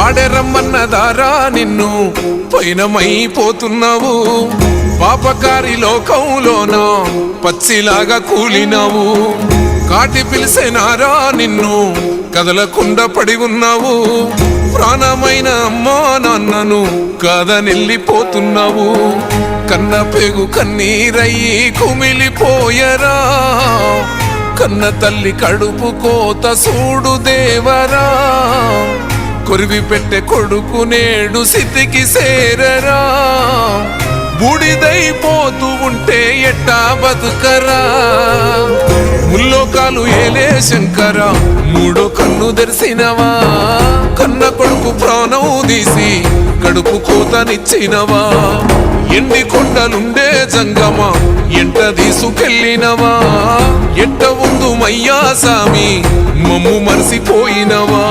వాడెరమ్మన్నదారా నిన్ను పైనమైపోతున్నావు పాపకారి లోకంలోన పచ్చిలాగా కూలినావు కాటి పిలిసేనారా నిన్ను కదలకుండా పడి ఉన్నావు ప్రాణమైన అమ్మా నాన్నను కాదనెళ్ళిపోతున్నావు కన్న పేగు కన్నీరయ్యి కుమిలిపోయరా కన్న తల్లి కడుపు కోత సూడు దేవరా కొరివి పెట్టే కొడుకు నేడు స్థితికి సేరరా బూడిదైపోతూ ఉంటే ఎట్టా బతుకరా ముల్లోకాలు ఏలే శంకర మూడో కన్ను తెరిసినవా కన్న కొడుకు ప్రాణం తీసి కడుపు కోతనిచ్చినవా ఎండి కొండలుండే జంగమా ఎంట తీసుకెళ్ళినవా ఎట్ట ఉందు మయ్యా సామి మమ్ము మరిసిపోయినవా